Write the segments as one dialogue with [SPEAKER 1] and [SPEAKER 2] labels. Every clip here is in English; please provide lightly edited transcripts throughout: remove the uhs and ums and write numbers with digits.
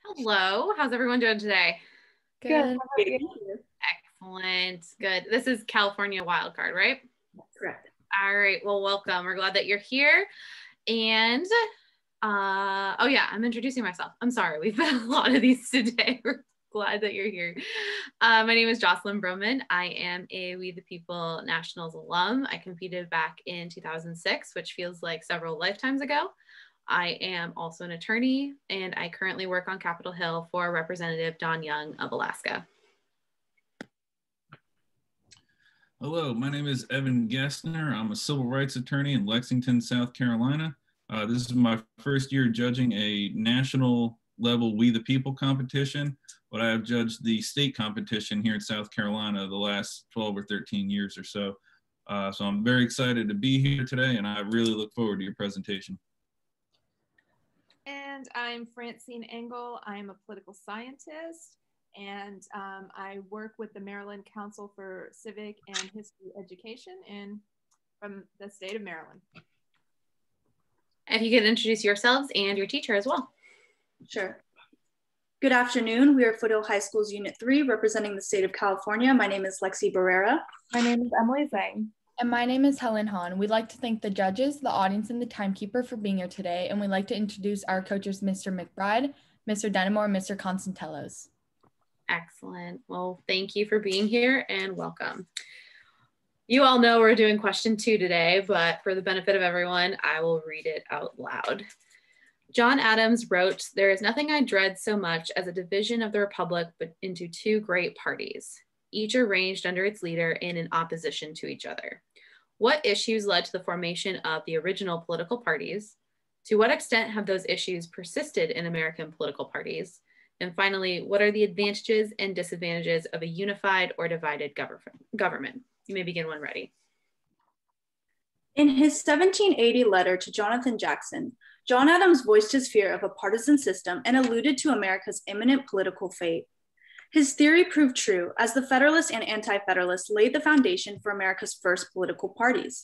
[SPEAKER 1] Hello, how's everyone doing today?
[SPEAKER 2] Good. How
[SPEAKER 3] Good.
[SPEAKER 2] about you?
[SPEAKER 1] Excellent, good. This is California Wildcard, right?
[SPEAKER 2] Correct.
[SPEAKER 1] All right, well, welcome. We're glad that you're here. And, oh yeah, I'm introducing myself. I'm sorry, we've got a lot of these today. We're glad that you're here. My name is Jocelyn Broman. I am a We the People Nationals alum. I competed back in 2006, which feels like several lifetimes ago. I am also an attorney, and I currently work on Capitol Hill for Representative Don Young of Alaska.
[SPEAKER 4] Hello, my name is Evan Gestner. I'm a civil rights attorney in Lexington, South Carolina. This is my first year judging a national level We the People competition, but I have judged the state competition here in South Carolina the last 12 or 13 years or so. So I'm very excited to be here today, and I really look forward to your presentation.
[SPEAKER 3] And I'm Francine Engel. I'm a political scientist, and I work with the Maryland Council for Civic and History Education from the state of Maryland.
[SPEAKER 1] If you could introduce yourselves and your teacher as well.
[SPEAKER 2] Sure. Good afternoon. We are Foothill High School's Unit 3, representing the state of California. My name is Lexi Barrera.
[SPEAKER 5] My name is Emily Zhang.
[SPEAKER 6] And my name is Helen Hahn. We'd like to thank the judges, the audience, and the timekeeper for being here today. And we'd like to introduce our coaches, Mr. McBride, Mr. Denimore, and Mr. Constantellos.
[SPEAKER 1] Excellent. Well, thank you for being here and welcome. You all know we're doing question 2 today, but for the benefit of everyone, I will read it out loud. John Adams wrote, "There is nothing I dread so much as a division of the Republic but into 2 great parties, each arranged under its leader and in opposition to each other. What issues led to the formation of the original political parties? To what extent have those issues persisted in American political parties? And finally, what are the advantages and disadvantages of a unified or divided government?" You may begin when ready.
[SPEAKER 2] In his 1780 letter to Jonathan Jackson, John Adams voiced his fear of a partisan system and alluded to America's imminent political fate. His theory proved true as the Federalists and Anti-Federalists laid the foundation for America's first political parties.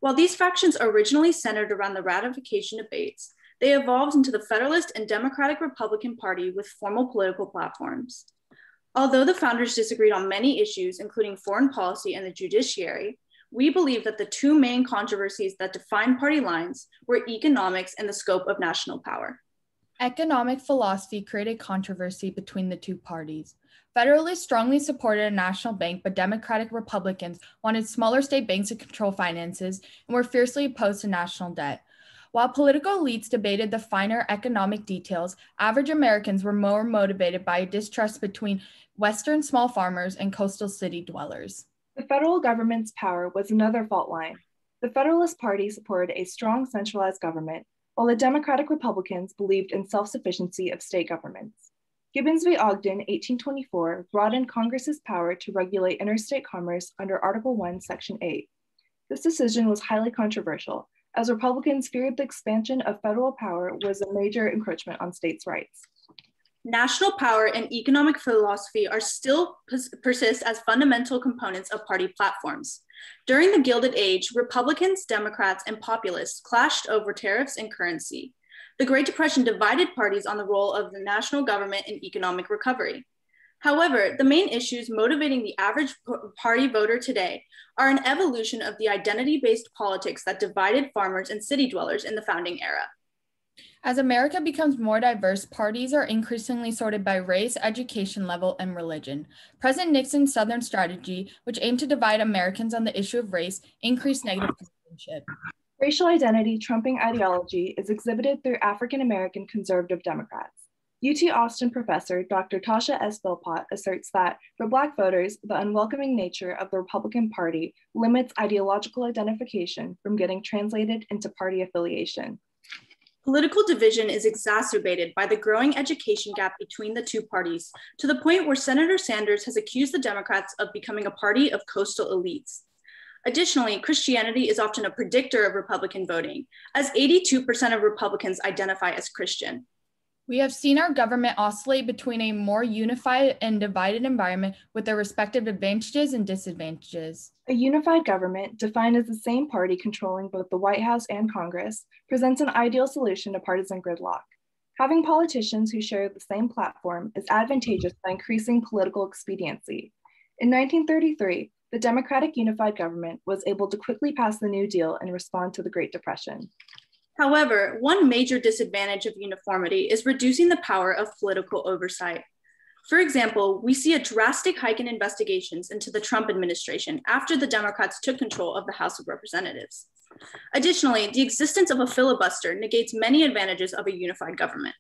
[SPEAKER 2] While these factions originally centered around the ratification debates, they evolved into the Federalist and Democratic Republican Party with formal political platforms. Although the founders disagreed on many issues, including foreign policy and the judiciary, we believe that the 2 main controversies that defined party lines were economics and the scope of national power.
[SPEAKER 6] Economic philosophy created controversy between the 2 parties. Federalists strongly supported a national bank, but Democratic Republicans wanted smaller state banks to control finances and were fiercely opposed to national debt. While political elites debated the finer economic details, average Americans were more motivated by a distrust between Western small farmers and coastal city dwellers.
[SPEAKER 5] The federal government's power was another fault line. The Federalist Party supported a strong centralized government, while the Democratic Republicans believed in self-sufficiency of state governments. Gibbons v. Ogden, 1824, broadened Congress's power to regulate interstate commerce under Article 1, Section 8. This decision was highly controversial, as Republicans feared the expansion of federal power was a major encroachment on states' rights.
[SPEAKER 2] National power and economic philosophy are still persist as fundamental components of party platforms. During the Gilded Age, Republicans, Democrats, and populists clashed over tariffs and currency. The Great Depression divided parties on the role of the national government in economic recovery. However, the main issues motivating the average party voter today are an evolution of the identity-based politics that divided farmers and city dwellers in the founding era.
[SPEAKER 6] As America becomes more diverse, parties are increasingly sorted by race, education level, and religion. President Nixon's Southern strategy, which aimed to divide Americans on the issue of race, increased negative partisanship.
[SPEAKER 5] Racial identity trumping ideology is exhibited through African-American conservative Democrats. UT Austin professor Dr. Tasha S. Philpott asserts that for Black voters, the unwelcoming nature of the Republican Party limits ideological identification from getting translated into party affiliation.
[SPEAKER 2] Political division is exacerbated by the growing education gap between the 2 parties, to the point where Senator Sanders has accused the Democrats of becoming a party of coastal elites. Additionally, Christianity is often a predictor of Republican voting, as 82% of Republicans identify as Christian.
[SPEAKER 6] We have seen our government oscillate between a more unified and divided environment with their respective advantages and disadvantages.
[SPEAKER 5] A unified government, defined as the same party controlling both the White House and Congress, presents an ideal solution to partisan gridlock. Having politicians who share the same platform is advantageous by increasing political expediency. In 1933, the Democratic Unified Government was able to quickly pass the New Deal and respond to the Great Depression.
[SPEAKER 2] However, one major disadvantage of uniformity is reducing the power of political oversight. For example, we see a drastic hike in investigations into the Trump administration after the Democrats took control of the House of Representatives. Additionally, the existence of a filibuster negates many advantages of a unified government.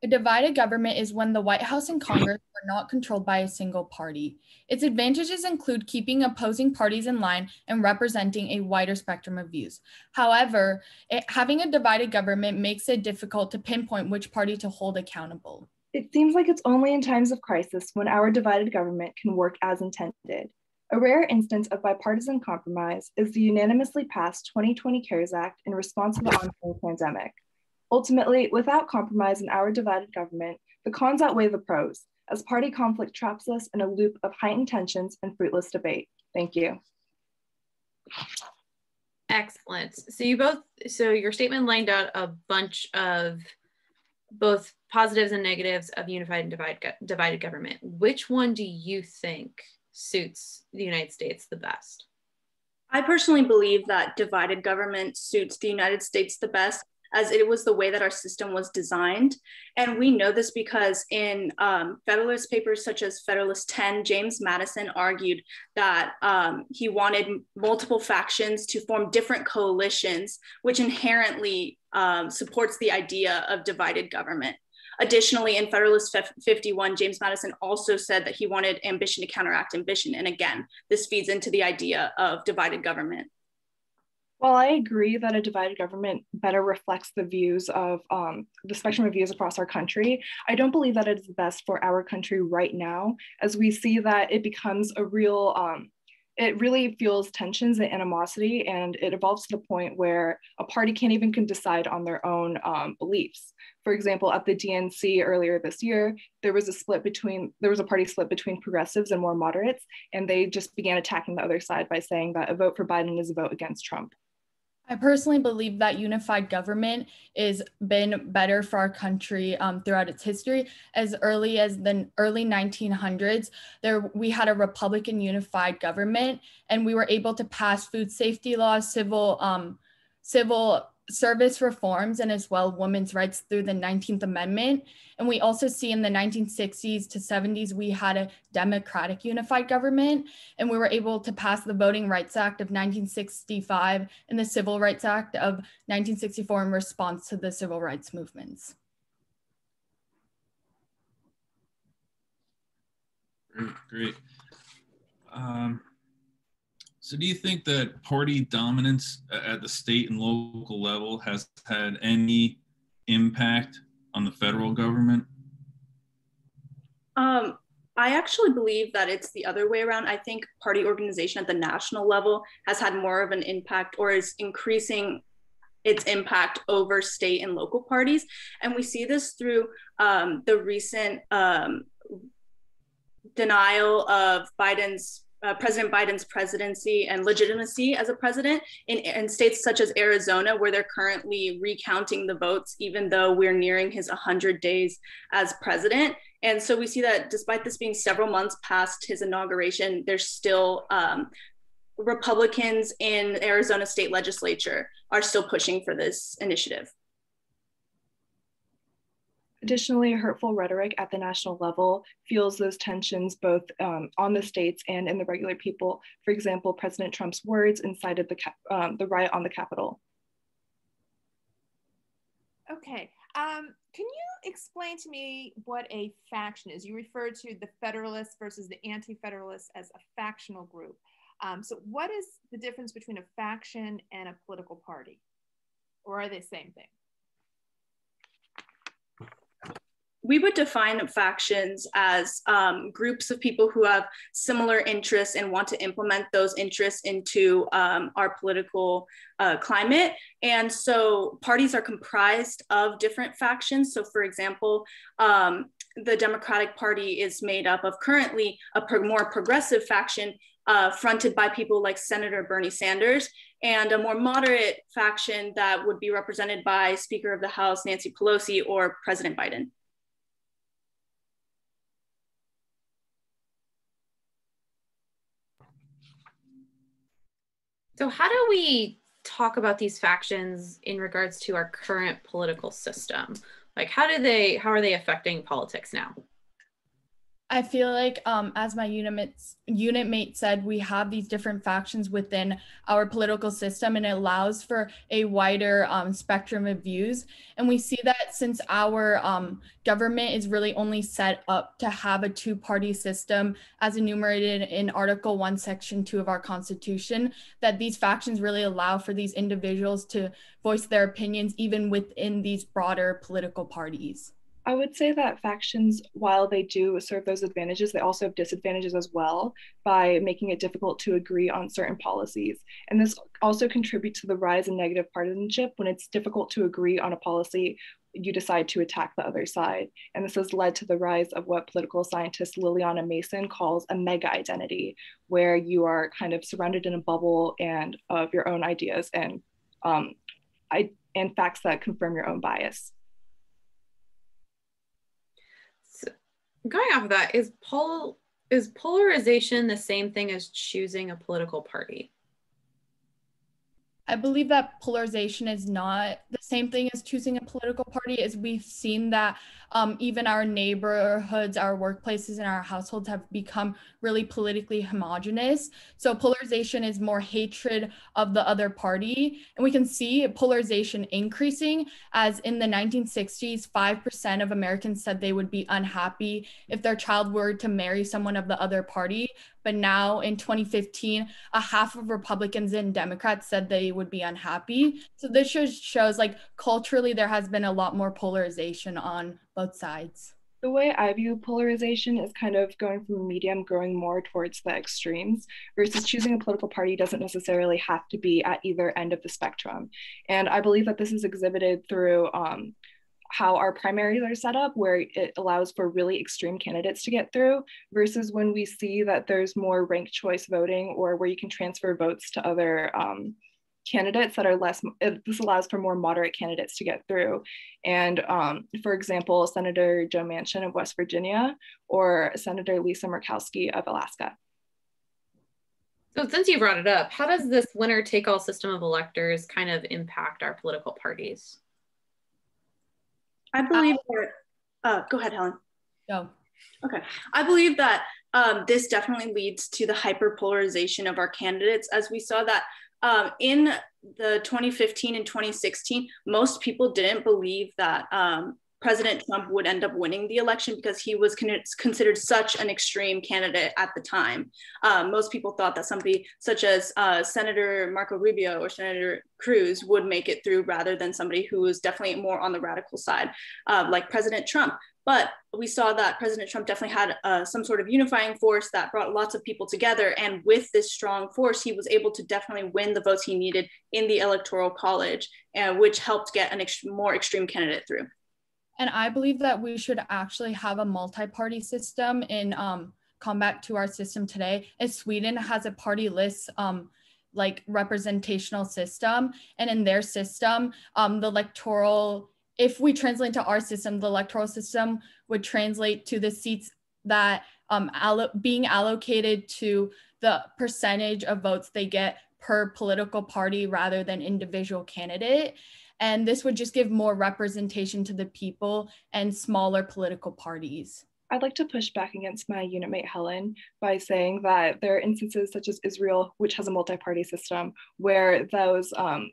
[SPEAKER 6] A divided government is when the White House and Congress are not controlled by a single party. Its advantages include keeping opposing parties in line and representing a wider spectrum of views. However, having a divided government makes it difficult to pinpoint which party to hold accountable.
[SPEAKER 5] It seems like it's only in times of crisis when our divided government can work as intended. A rare instance of bipartisan compromise is the unanimously passed 2020 CARES Act in response to the ongoing pandemic. Ultimately, without compromise in our divided government, the cons outweigh the pros, as party conflict traps us in a loop of heightened tensions and fruitless debate. Thank you.
[SPEAKER 1] Excellent. So your statement lined out a bunch of both positives and negatives of unified and divided government. Which one do you think suits the United States the best?
[SPEAKER 2] I personally believe that divided government suits the United States the best, as it was the way that our system was designed. And we know this because in Federalist papers such as Federalist 10, James Madison argued that he wanted multiple factions to form different coalitions, which inherently supports the idea of divided government. Additionally, in Federalist 51, James Madison also said that he wanted ambition to counteract ambition. And again, this feeds into the idea of divided government.
[SPEAKER 5] While I agree that a divided government better reflects the views of the spectrum of views across our country, I don't believe that it is best for our country right now, as we see that it becomes a real, it really fuels tensions and animosity, and it evolves to the point where a party can't even decide on their own beliefs. For example, at the DNC earlier this year, there was a party split between progressives and more moderates, and they just began attacking the other side by saying that a vote for Biden is a vote against Trump.
[SPEAKER 6] I personally believe that unified government has been better for our country throughout its history. As early as the early 1900s, we had a Republican unified government, and we were able to pass food safety laws, civil service reforms, and as well women's rights through the 19th Amendment. And we also see in the 1960s to 70s, we had a democratic unified government, and we were able to pass the Voting Rights Act of 1965 and the Civil Rights Act of 1964 in response to the civil rights movements.
[SPEAKER 4] Great. So do you think that party dominance at the state and local level has had any impact on the federal government?
[SPEAKER 2] I actually believe that it's the other way around. I think party organization at the national level has had more of an impact, or is increasing its impact over state and local parties. And we see this through the recent denial of President Biden's presidency and legitimacy as a president in states such as Arizona, where they're currently recounting the votes, even though we're nearing his 100 days as president. And so we see that despite this being several months past his inauguration, there's still Republicans in Arizona state legislature are still pushing for this initiative.
[SPEAKER 5] Additionally, hurtful rhetoric at the national level fuels those tensions both on the states and in the regular people. For example, President Trump's words incited the riot on the Capitol.
[SPEAKER 3] Okay, can you explain to me what a faction is? You referred to the Federalists versus the Anti-Federalists as a factional group. So what is the difference between a faction and a political party? Or are they the same thing?
[SPEAKER 2] We would define factions as groups of people who have similar interests and want to implement those interests into our political climate. And so parties are comprised of different factions. So for example, the Democratic Party is made up of currently a more progressive faction fronted by people like Senator Bernie Sanders. and a more moderate faction that would be represented by Speaker of the House Nancy Pelosi or President Biden.
[SPEAKER 1] So how do we talk about these factions in regards to our current political system? Like how are they affecting politics now?
[SPEAKER 6] I feel like, as my unit mate said, we have these different factions within our political system, and it allows for a wider spectrum of views. And we see that since our government is really only set up to have a two-party system, as enumerated in Article 1, Section 2 of our Constitution, that these factions really allow for these individuals to voice their opinions even within these broader political parties.
[SPEAKER 5] I would say that factions, while they do serve those advantages, they also have disadvantages as well by making it difficult to agree on certain policies. And this also contributes to the rise in negative partisanship. When it's difficult to agree on a policy, you decide to attack the other side. And this has led to the rise of what political scientist Liliana Mason calls a mega identity, where you are kind of surrounded in a bubble and of your own ideas and facts that confirm your own bias.
[SPEAKER 1] Going off of that, is polarization the same thing as choosing a political party?
[SPEAKER 6] I believe that polarization is not the same thing as choosing a political party, as we've seen that even our neighborhoods, our workplaces, and our households have become really politically homogenous. So polarization is more hatred of the other party. And we can see polarization increasing, as in the 1960s, 5% of Americans said they would be unhappy if their child were to marry someone of the other party. But now in 2015, a half of Republicans and Democrats said they would be unhappy. So this just shows, like, culturally, there has been a lot more polarization on both sides.
[SPEAKER 5] The way I view polarization is kind of going from a medium, growing more towards the extremes, versus choosing a political party doesn't necessarily have to be at either end of the spectrum. And I believe that this is exhibited through how our primaries are set up, where it allows for really extreme candidates to get through, versus when we see that there's more ranked choice voting, or where you can transfer votes to other candidates that are less, this allows for more moderate candidates to get through. And for example, Senator Joe Manchin of West Virginia, or Senator Lisa Murkowski of Alaska.
[SPEAKER 1] So since you brought it up, how does this winner-take-all system of electors kind of impact our political parties?
[SPEAKER 2] I believe that, go ahead, Helen.
[SPEAKER 6] Go.
[SPEAKER 2] Okay. I believe that this definitely leads to the hyperpolarization of our candidates, as we saw that in the 2015 and 2016, most people didn't believe that President Trump would end up winning the election because he was considered such an extreme candidate at the time. Most people thought that somebody such as Senator Marco Rubio or Senator Cruz would make it through, rather than somebody who was definitely more on the radical side, like President Trump. But we saw that President Trump definitely had some sort of unifying force that brought lots of people together. And with this strong force, he was able to definitely win the votes he needed in the Electoral College, which helped get an more extreme candidate through.
[SPEAKER 6] And I believe that we should actually have a multi-party system in combat to our system today. As Sweden has a party-less like representational system, and in their system, the electoral, if we translate to our system, the electoral system would translate to the seats that being allocated to the percentage of votes they get per political party rather than individual candidate. And this would just give more representation to the people and smaller political parties.
[SPEAKER 5] I'd like to push back against my unit mate Helen by saying that there are instances such as Israel, which has a multi-party system, where those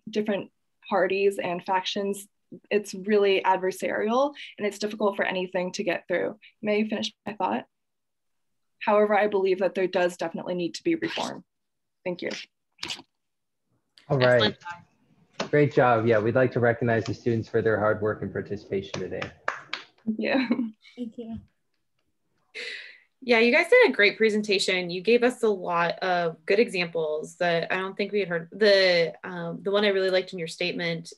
[SPEAKER 5] different parties and factions, it's really adversarial and it's difficult for anything to get through. May I finish my thought? However, I believe that there does definitely need to be reform. Thank you.
[SPEAKER 7] All right. Great job. Yeah, we'd like to recognize the students for their hard work and participation today.
[SPEAKER 5] Yeah.
[SPEAKER 6] Thank you.
[SPEAKER 1] Yeah, you guys did a great presentation. You gave us a lot of good examples that I don't think we had heard. The one I really liked in your statement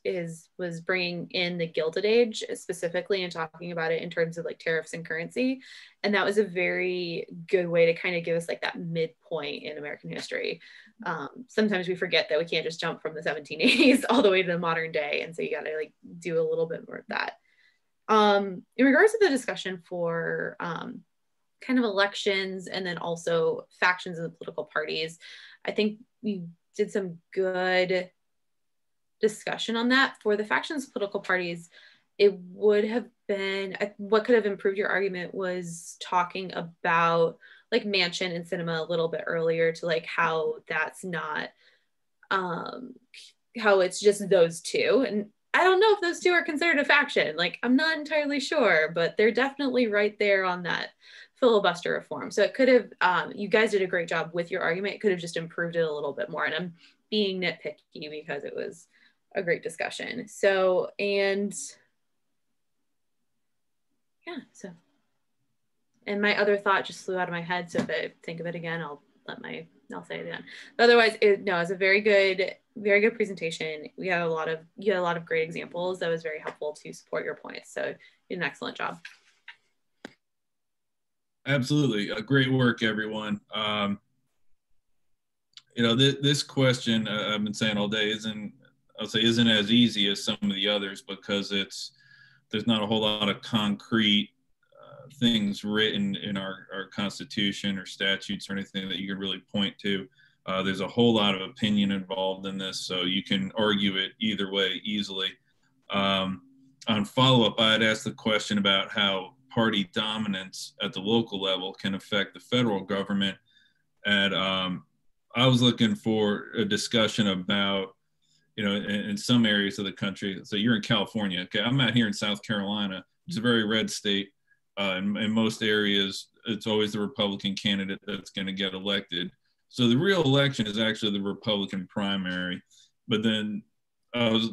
[SPEAKER 1] was bringing in the Gilded Age specifically and talking about it in terms of like tariffs and currency. And that was a very good way to kind of give us like that midpoint in American history. Sometimes we forget that we can't just jump from the 1780s all the way to the modern day. And so you got to like do a little bit more of that. In regards to the discussion for kind of elections and then also factions of the political parties, I think we did some good discussion on that. For the factions of political parties, it would have been, what could have improved your argument was talking about like Manchin and Cinema a little bit earlier to like how that's not, how it's just those two. And I don't know if those two are considered a faction. Like, I'm not entirely sure, but they're definitely right there on that filibuster reform. So it could have, you guys did a great job with your argument. It could have just improved it a little bit more. And I'm being nitpicky because it was a great discussion. So, and yeah, so, and my other thought just flew out of my head. So if I think of it again, I'll say it again. But otherwise, no, it was a very good presentation. You had a lot of great examples that was very helpful to support your points. So you did an excellent job.
[SPEAKER 4] Absolutely. Great work, everyone. You know, this question I've been saying all day isn't as easy as some of the others because there's not a whole lot of concrete things written in our Constitution or statutes or anything that you can really point to. There's a whole lot of opinion involved in this, so you can argue it either way easily. On follow-up, I had asked the question about how party dominance at the local level can affect the federal government. And I was looking for a discussion about, you know, in some areas of the country. So you're in California. Okay, I'm out here in South Carolina. It's a very red state. In most areas, it's always the Republican candidate that's going to get elected. So the real election is actually the Republican primary. But then what I was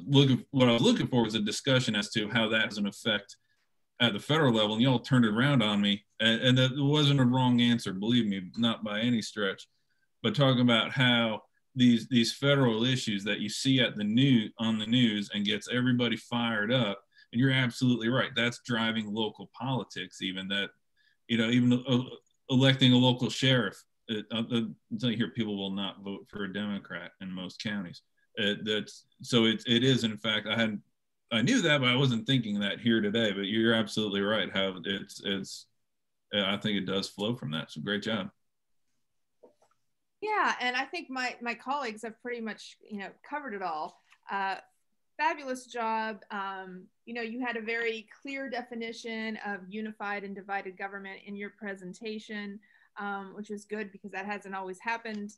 [SPEAKER 4] looking for was a discussion as to how that has an effect at the federal level, and y'all turned it around on me. And that wasn't a wrong answer, believe me, not by any stretch. But talking about how these federal issues that you see on the news and gets everybody fired up. And you're absolutely right. That's driving local politics, even that, you know, even electing a local sheriff. Until you hear people will not vote for a Democrat in most counties. So it is, in fact, I knew that, but I wasn't thinking that here today. But you're absolutely right. How I think it does flow from that. So great job.
[SPEAKER 3] Yeah, and I think my colleagues have pretty much, you know, covered it all. Fabulous job. You know, you had a very clear definition of unified and divided government in your presentation, which was good because that hasn't always happened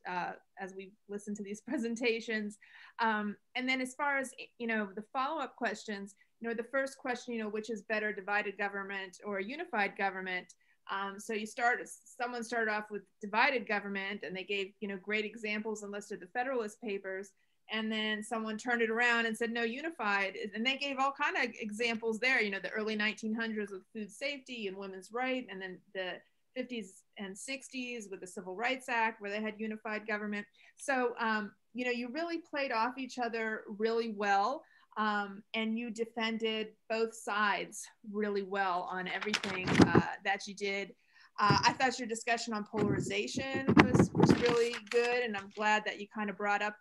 [SPEAKER 3] as we listen to these presentations. And then as far as, you know, the follow-up questions, you know, the first question, you know, which is better, divided government or unified government? So someone started off with divided government and they gave, you know, great examples and listed the Federalist Papers. And then someone turned it around and said, no, unified. And they gave all kind of examples there, you know, the early 1900s with food safety and women's rights, and then the 50s and 60s with the Civil Rights Act where they had unified government. So, you know, you really played off each other really well. And you defended both sides really well on everything that you did. I thought your discussion on polarization was really good, and I'm glad that you kind of brought up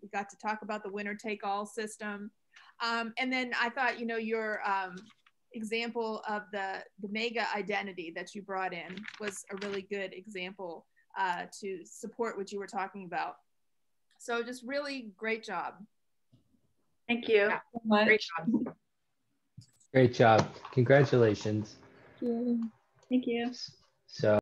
[SPEAKER 3] we got to talk about the winner-take-all system. And then I thought, you know, your example of the mega identity that you brought in was a really good example to support what you were talking about. So just really great job.
[SPEAKER 2] Thank you so much.
[SPEAKER 1] Great job.
[SPEAKER 7] Great job. Congratulations.
[SPEAKER 2] Thank you.
[SPEAKER 7] So